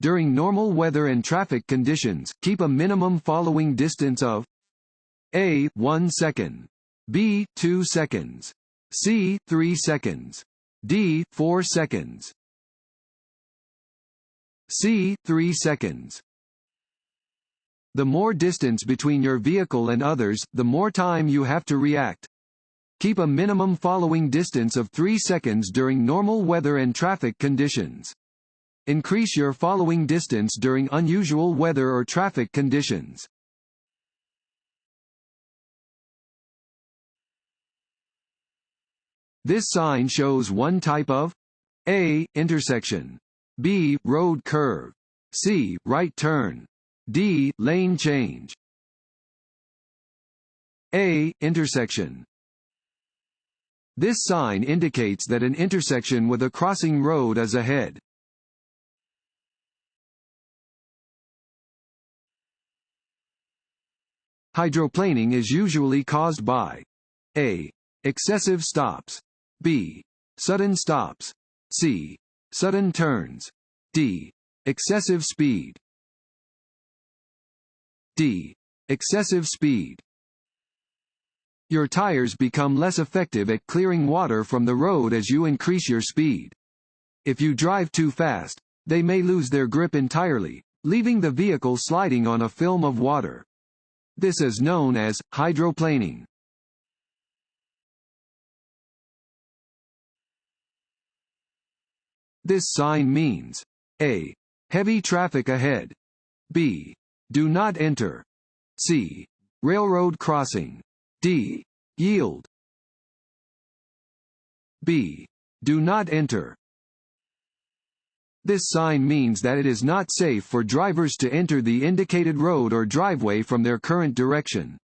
During normal weather and traffic conditions, keep a minimum following distance of A. 1 second, B. 2 seconds, C. 3 seconds, D. 4 seconds, C. 3 seconds. The more distance between your vehicle and others, the more time you have to react. Keep a minimum following distance of 3 seconds during normal weather and traffic conditions. Increase your following distance during unusual weather or traffic conditions. This sign shows one type of A. Intersection, B. Road curve, C. Right turn, D. Lane change. A. Intersection. This sign indicates that an intersection with a crossing road is ahead. Hydroplaning is usually caused by A. Excessive stops, B. Sudden stops, C. Sudden turns, D. Excessive speed. D. Excessive speed. Your tires become less effective at clearing water from the road as you increase your speed. If you drive too fast, they may lose their grip entirely, leaving the vehicle sliding on a film of water. This is known as hydroplaning. This sign means A. Heavy traffic ahead, B. Do not enter, C. Railroad crossing, D. Yield. B. Do not enter. This sign means that it is not safe for drivers to enter the indicated road or driveway from their current direction.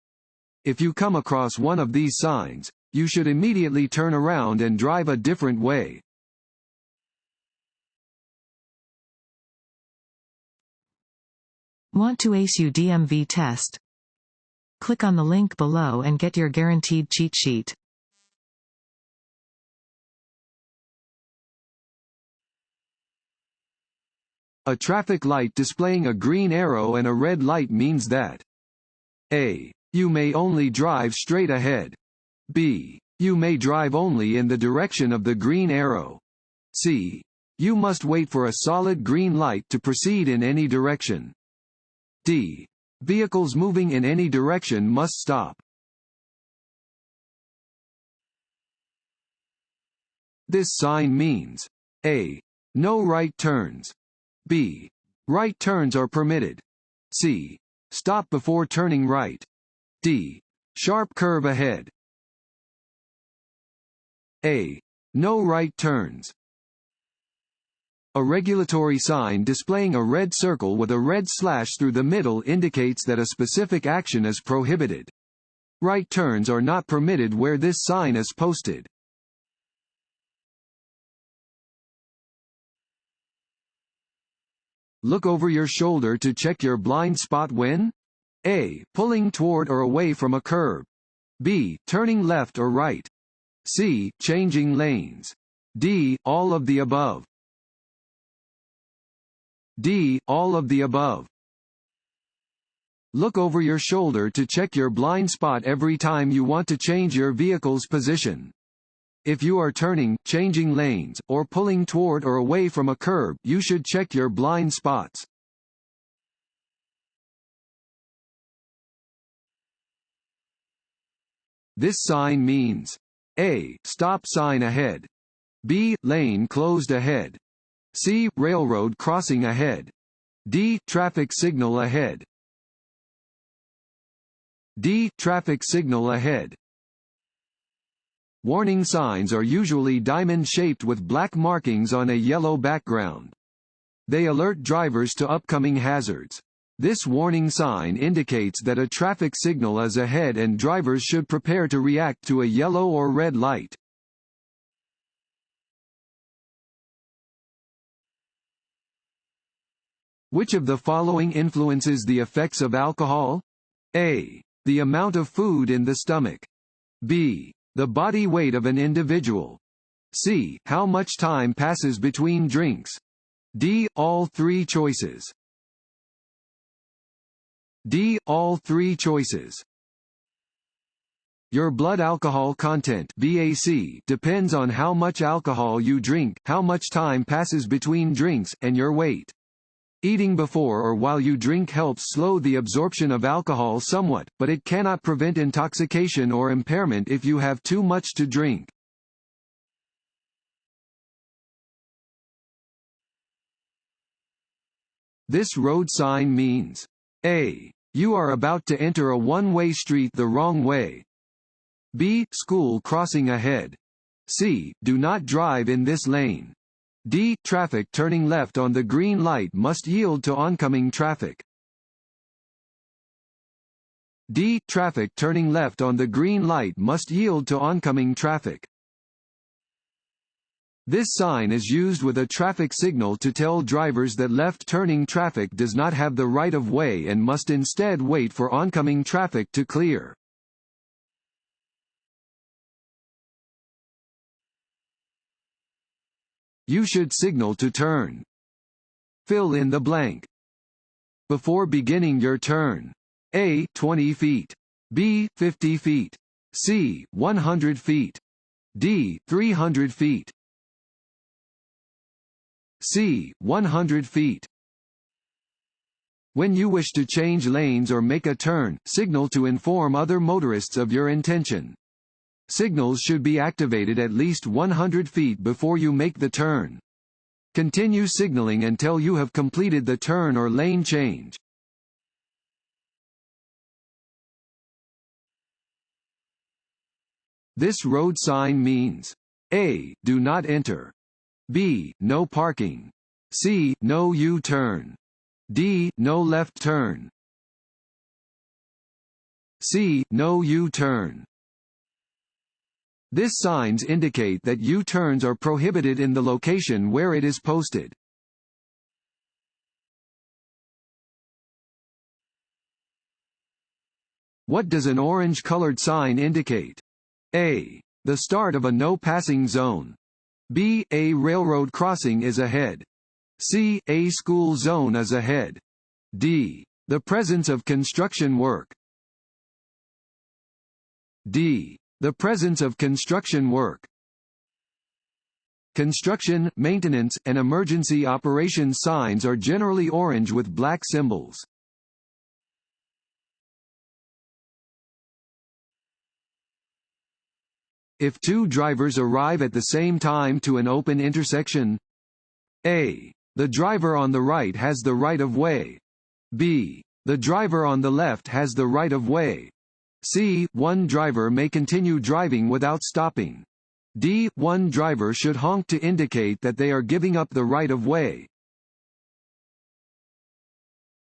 If you come across one of these signs, you should immediately turn around and drive a different way. Want to ace your DMV test? Click on the link below and get your guaranteed cheat sheet. A traffic light displaying a green arrow and a red light means that A. You may only drive straight ahead. B. You may drive only in the direction of the green arrow. C. You must wait for a solid green light to proceed in any direction. D. Vehicles moving in any direction must stop. This sign means A. No right turns, B. Right turns are permitted, C. Stop before turning right, D. Sharp curve ahead. A. No right turns. A regulatory sign displaying a red circle with a red slash through the middle indicates that a specific action is prohibited. Right turns are not permitted where this sign is posted. Look over your shoulder to check your blind spot when A. Pulling toward or away from a curb, B. Turning left or right, C. Changing lanes, D. All of the above. D. All of the above. Look over your shoulder to check your blind spot every time you want to change your vehicle's position. If you are turning, changing lanes, or pulling toward or away from a curb, you should check your blind spots. This sign means A. Stop sign ahead, B. Lane closed ahead, C. Railroad crossing ahead, D. Traffic signal ahead. D. Traffic signal ahead. Warning signs are usually diamond-shaped with black markings on a yellow background. They alert drivers to upcoming hazards. This warning sign indicates that a traffic signal is ahead and drivers should prepare to react to a yellow or red light. Which of the following influences the effects of alcohol? A. The amount of food in the stomach. B. The body weight of an individual. C. How much time passes between drinks. D. All three choices. D. All three choices. Your blood alcohol content (BAC) depends on how much alcohol you drink, how much time passes between drinks, and your weight. Eating before or while you drink helps slow the absorption of alcohol somewhat, but it cannot prevent intoxication or impairment if you have too much to drink. This road sign means: A. You are about to enter a one-way street the wrong way. B. School crossing ahead. C. Do not drive in this lane. D. Traffic turning left on the green light must yield to oncoming traffic. D. Traffic turning left on the green light must yield to oncoming traffic. This sign is used with a traffic signal to tell drivers that left-turning traffic does not have the right of way and must instead wait for oncoming traffic to clear. You should signal to turn. Fill in the blank. Before beginning your turn. A. 20 feet. B. 50 feet. C. 100 feet. D. 300 feet. C. 100 feet. When you wish to change lanes or make a turn, signal to inform other motorists of your intention. Signals should be activated at least 100 feet before you make the turn. Continue signaling until you have completed the turn or lane change. This road sign means: A. Do not enter. B. No parking. C. No U-turn. D. No left turn. C. No U-turn. These signs indicate that U-turns are prohibited in the location where it is posted. What does an orange-colored sign indicate? A. The start of a no-passing zone. B. A railroad crossing is ahead. C. A school zone is ahead. D. The presence of construction work. D. The presence of construction work. Construction, maintenance, and emergency operations signs are generally orange with black symbols. If two drivers arrive at the same time to an open intersection, A. The driver on the right has the right of way. B. The driver on the left has the right of way. C. One driver may continue driving without stopping. D. One driver should honk to indicate that they are giving up the right of way.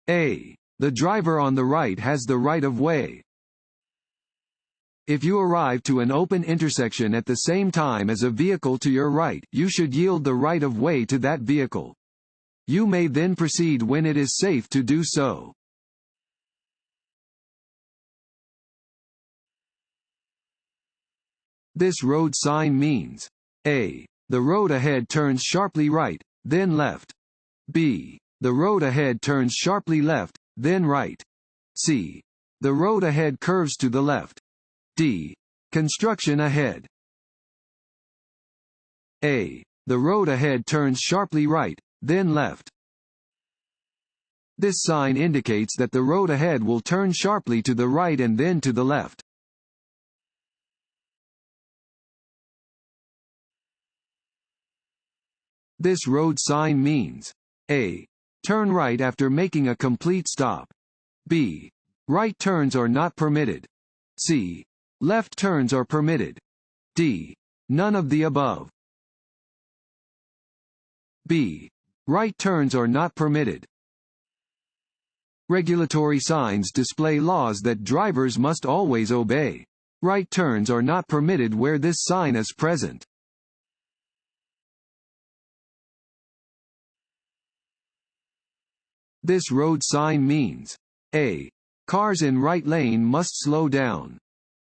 A. The driver on the right has the right of way. If you arrive to an open intersection at the same time as a vehicle to your right, you should yield the right of way to that vehicle. You may then proceed when it is safe to do so. This road sign means: A. The road ahead turns sharply right, then left. B. The road ahead turns sharply left, then right. C. The road ahead curves to the left. D. Construction ahead. A. The road ahead turns sharply right, then left. This sign indicates that the road ahead will turn sharply to the right and then to the left. This road sign means: A. Turn right after making a complete stop. B. Right turns are not permitted. C. Left turns are permitted. D. None of the above. B. Right turns are not permitted. Regulatory signs display laws that drivers must always obey. Right turns are not permitted where this sign is present. This road sign means: A. Cars in right lane must slow down.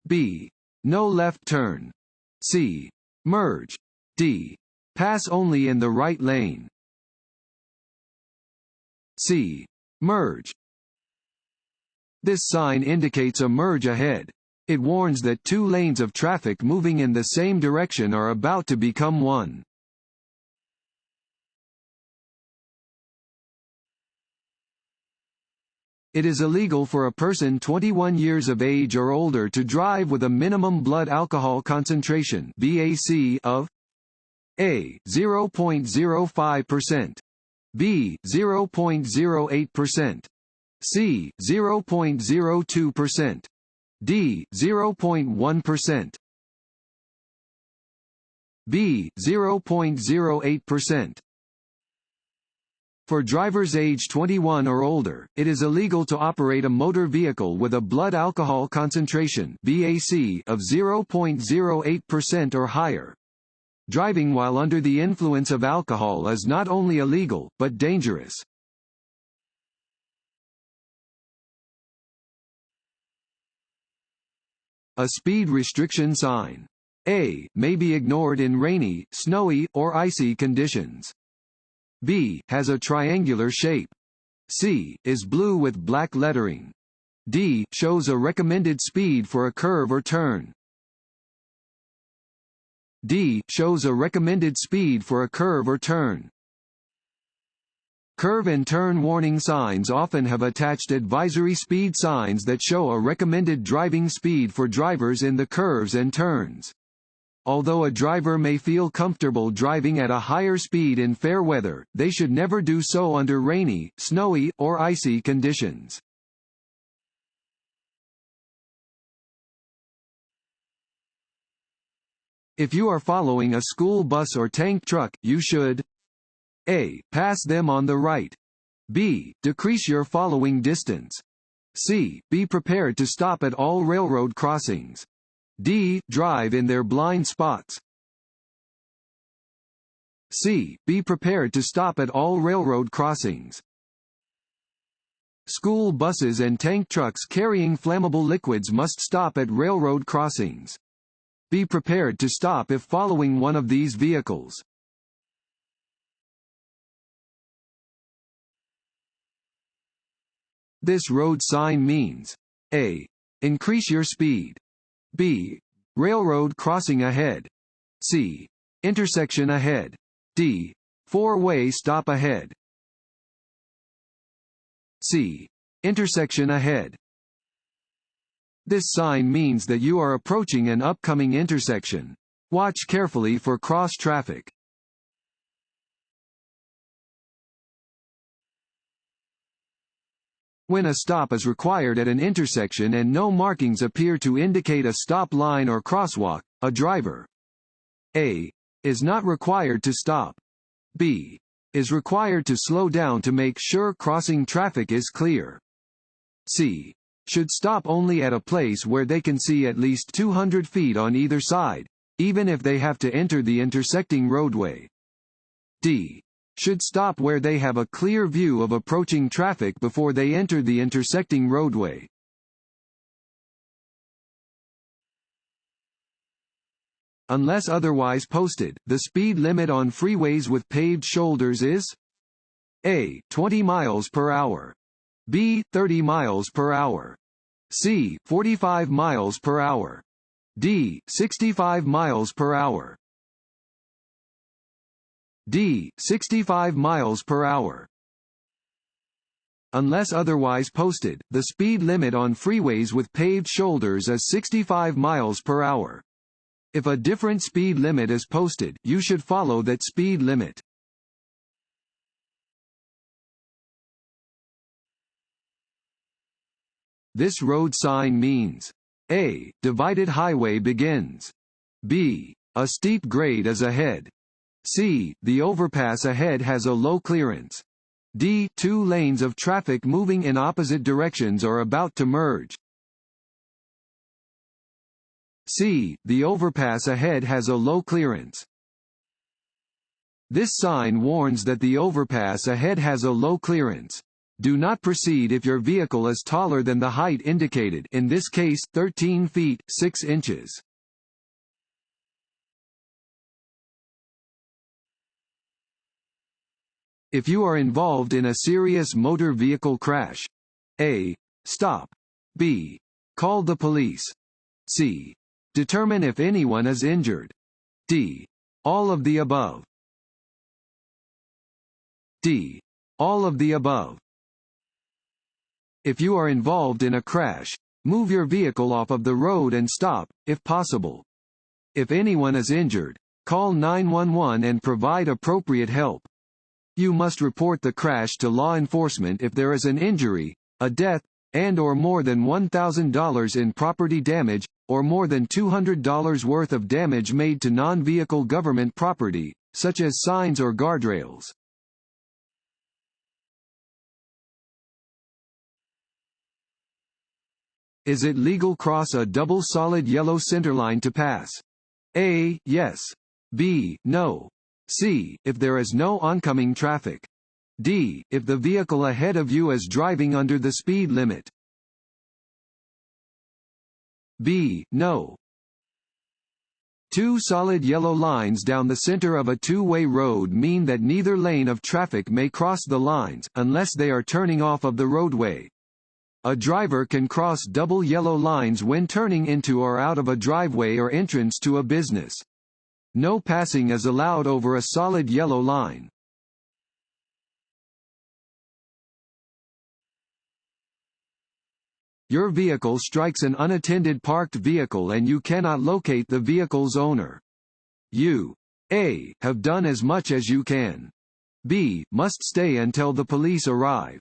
B. No left turn. C. Merge. D. Pass only in the right lane. C. Merge. This sign indicates a merge ahead. It warns that two lanes of traffic moving in the same direction are about to become one. It is illegal for a person 21 years of age or older to drive with a minimum blood alcohol concentration (BAC) of A. 0.05%, B. 0.08%, C. 0.02%, D. 0.1%, B. 0.08%. For drivers age 21 or older, it is illegal to operate a motor vehicle with a blood alcohol concentration (BAC) of 0.08% or higher. Driving while under the influence of alcohol is not only illegal, but dangerous. A speed restriction sign. A. May be ignored in rainy, snowy, or icy conditions. B. Has a triangular shape. C. Is blue with black lettering. D. Shows a recommended speed for a curve or turn. D. Shows a recommended speed for a curve or turn. Curve and turn warning signs often have attached advisory speed signs that show a recommended driving speed for drivers in the curves and turns. Although a driver may feel comfortable driving at a higher speed in fair weather, they should never do so under rainy, snowy, or icy conditions. If you are following a school bus or tank truck, you should A. Pass them on the right. B. Decrease your following distance. C. Be prepared to stop at all railroad crossings. D. Drive in their blind spots. C. Be prepared to stop at all railroad crossings. School buses and tank trucks carrying flammable liquids must stop at railroad crossings. Be prepared to stop if following one of these vehicles. This road sign means A. Increase your speed. B. Railroad crossing ahead. C. Intersection ahead. D. Four-way stop ahead. C. Intersection ahead. This sign means that you are approaching an upcoming intersection. Watch carefully for cross traffic. When a stop is required at an intersection and no markings appear to indicate a stop line or crosswalk, a driver A. is not required to stop. B. is required to slow down to make sure crossing traffic is clear. C. should stop only at a place where they can see at least 200 feet on either side, even if they have to enter the intersecting roadway. D. should stop where they have a clear view of approaching traffic before they enter the intersecting roadway. Unless otherwise posted, the speed limit on freeways with paved shoulders is A. 20 miles per hour. B. 30 miles per hour. C. 45 miles per hour. D. 65 miles per hour. D. 65 miles per hour. Unless otherwise posted, the speed limit on freeways with paved shoulders is 65 miles per hour. If a different speed limit is posted, you should follow that speed limit. This road sign means A. Divided highway begins. B. A steep grade is ahead. C. The overpass ahead has a low clearance. D. Two lanes of traffic moving in opposite directions are about to merge. C. The overpass ahead has a low clearance. This sign warns that the overpass ahead has a low clearance. Do not proceed if your vehicle is taller than the height indicated, in this case 13 feet 6 inches. If you are involved in a serious motor vehicle crash, A. Stop. B. Call the police. C. Determine if anyone is injured. D. All of the above. D. All of the above. If you are involved in a crash, move your vehicle off of the road and stop, if possible. If anyone is injured, call 911 and provide appropriate help. You must report the crash to law enforcement if there is an injury, a death, and/or more than $1,000 in property damage, or more than $200 worth of damage made to non-vehicle government property, such as signs or guardrails. Is it legal cross a double solid yellow centerline to pass? A. Yes. B. No. C. If there is no oncoming traffic. D. If the vehicle ahead of you is driving under the speed limit. B. No. Two solid yellow lines down the center of a two-way road mean that neither lane of traffic may cross the lines, unless they are turning off of the roadway. A driver can cross double yellow lines when turning into or out of a driveway or entrance to a business. No passing is allowed over a solid yellow line. Your vehicle strikes an unattended parked vehicle and you cannot locate the vehicle's owner. You A. Have done as much as you can. B. Must stay until the police arrive.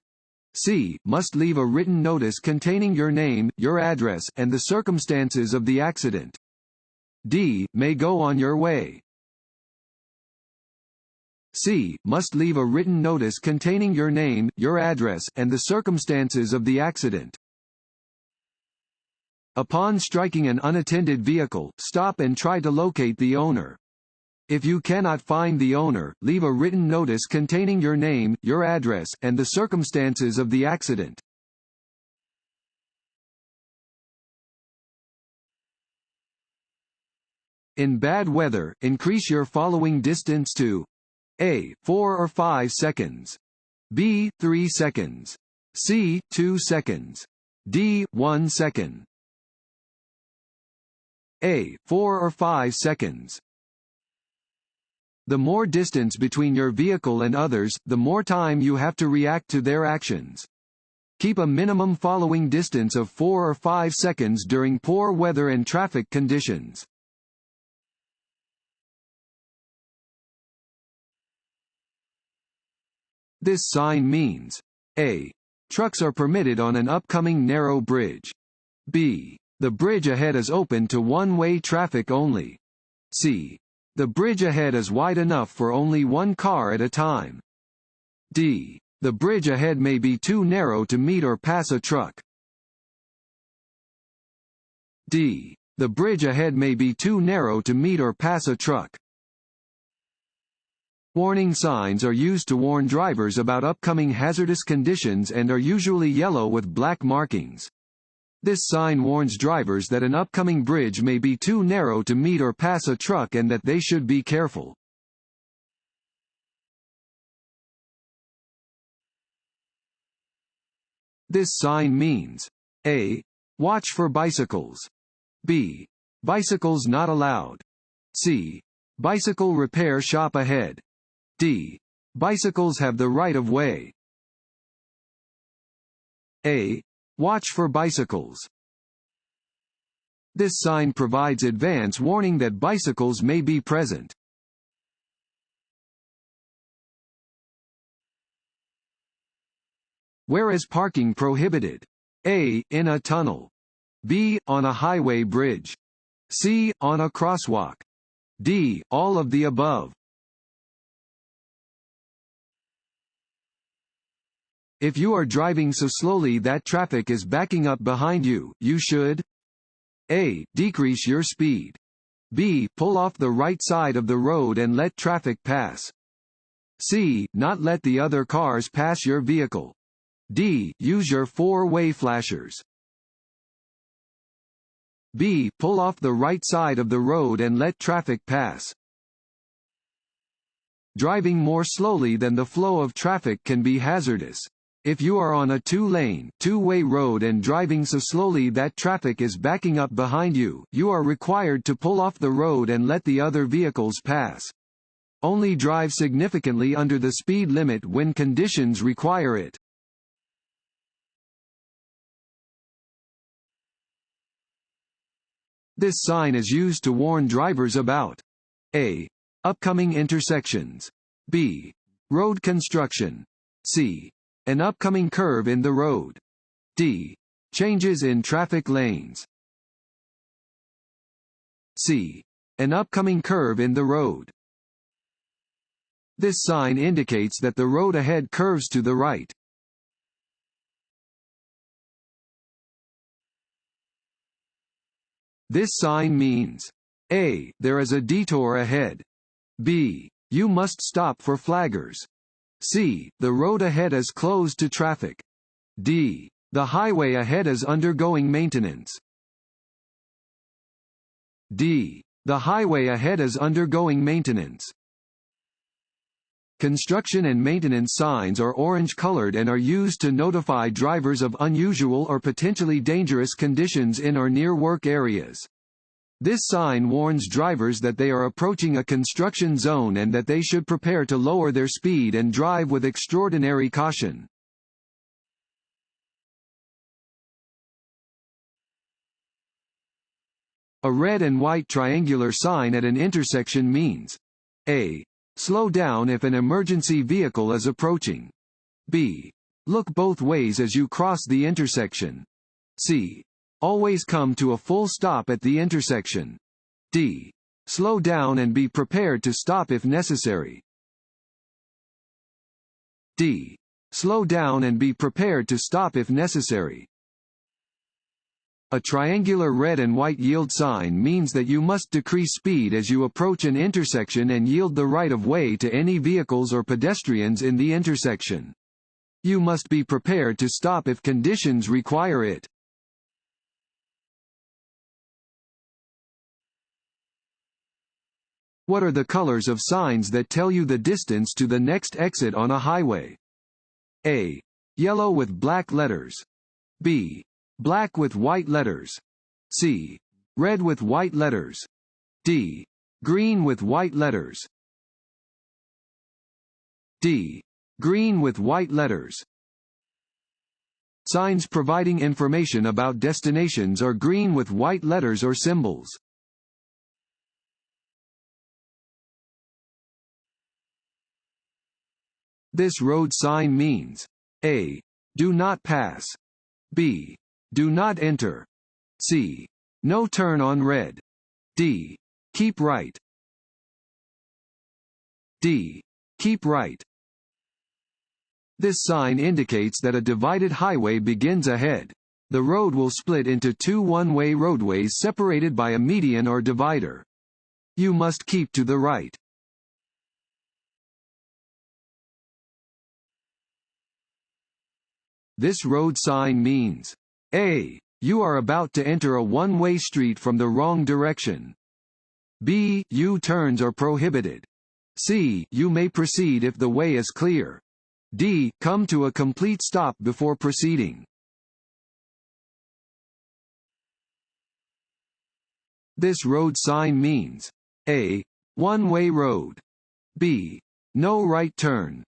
C. Must leave a written notice containing your name, your address, and the circumstances of the accident. D. May go on your way. C. Must leave a written notice containing your name, your address, and the circumstances of the accident. Upon striking an unattended vehicle, stop and try to locate the owner. If you cannot find the owner, leave a written notice containing your name, your address, and the circumstances of the accident. In bad weather, increase your following distance to A. 4 or 5 seconds. B. 3 seconds. C. 2 seconds. D. 1 second. A. 4 or 5 seconds. The more distance between your vehicle and others, the more time you have to react to their actions. Keep a minimum following distance of 4 or 5 seconds during poor weather and traffic conditions. This sign means A. Trucks are permitted on an upcoming narrow bridge. B. The bridge ahead is open to one-way traffic only. C. The bridge ahead is wide enough for only one car at a time. D. The bridge ahead may be too narrow to meet or pass a truck. D. The bridge ahead may be too narrow to meet or pass a truck. Warning signs are used to warn drivers about upcoming hazardous conditions and are usually yellow with black markings. This sign warns drivers that an upcoming bridge may be too narrow to meet or pass a truck and that they should be careful. This sign means A. Watch for bicycles. B. Bicycles not allowed. C. Bicycle repair shop ahead. D. Bicycles have the right of way. A. Watch for bicycles. This sign provides advance warning that bicycles may be present. Where is parking prohibited? A. In a tunnel. B. On a highway bridge. C. On a crosswalk. D. All of the above. If you are driving so slowly that traffic is backing up behind you, you should A. Decrease your speed. B. Pull off the right side of the road and let traffic pass. C. Not let the other cars pass your vehicle. D. Use your four-way flashers. B. Pull off the right side of the road and let traffic pass. Driving more slowly than the flow of traffic can be hazardous. If you are on a two-lane, two-way road and driving so slowly that traffic is backing up behind you, you are required to pull off the road and let the other vehicles pass. Only drive significantly under the speed limit when conditions require it. This sign is used to warn drivers about A. Upcoming intersections. B. Road construction. C. An upcoming curve in the road. D. Changes in traffic lanes. C. An upcoming curve in the road. This sign indicates that the road ahead curves to the right. This sign means A. There is a detour ahead. B. You must stop for flaggers. C. The road ahead is closed to traffic. D. The highway ahead is undergoing maintenance. D. The highway ahead is undergoing maintenance. Construction and maintenance signs are orange-colored and are used to notify drivers of unusual or potentially dangerous conditions in or near work areas. This sign warns drivers that they are approaching a construction zone and that they should prepare to lower their speed and drive with extraordinary caution. A red and white triangular sign at an intersection means A. Slow down if an emergency vehicle is approaching. B. Look both ways as you cross the intersection. C. Always come to a full stop at the intersection. D. Slow down and be prepared to stop if necessary. D. Slow down and be prepared to stop if necessary. A triangular red and white yield sign means that you must decrease speed as you approach an intersection and yield the right of way to any vehicles or pedestrians in the intersection. You must be prepared to stop if conditions require it. What are the colors of signs that tell you the distance to the next exit on a highway? A. Yellow with black letters. B. Black with white letters. C. Red with white letters. D. Green with white letters. D. Green with white letters. Signs providing information about destinations are green with white letters or symbols. This road sign means A. Do not pass. B. Do not enter. C. No turn on red. D. Keep right. D. Keep right. This sign indicates that a divided highway begins ahead. The road will split into two one-way roadways separated by a median or divider. You must keep to the right. This road sign means A. You are about to enter a one-way street from the wrong direction. B. U-turns are prohibited. C. You may proceed if the way is clear. D. Come to a complete stop before proceeding. This road sign means A. One-way road. B. No right turn.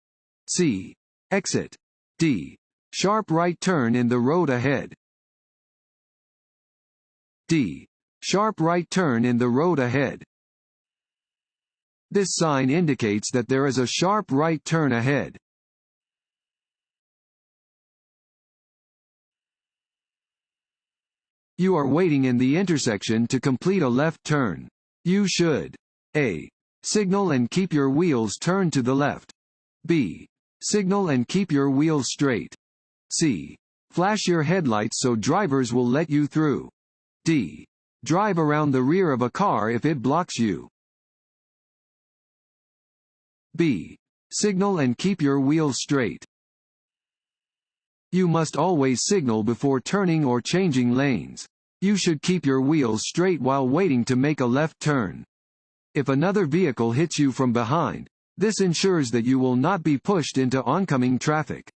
C. Exit. D. Sharp right turn in the road ahead. D. Sharp right turn in the road ahead. This sign indicates that there is a sharp right turn ahead. You are waiting in the intersection to complete a left turn. You should A. Signal and keep your wheels turned to the left. B. Signal and keep your wheels straight. C. Flash your headlights so drivers will let you through. D. Drive around the rear of a car if it blocks you. B. Signal and keep your wheels straight. You must always signal before turning or changing lanes. You should keep your wheels straight while waiting to make a left turn. If another vehicle hits you from behind, This ensures that you will not be pushed into oncoming traffic.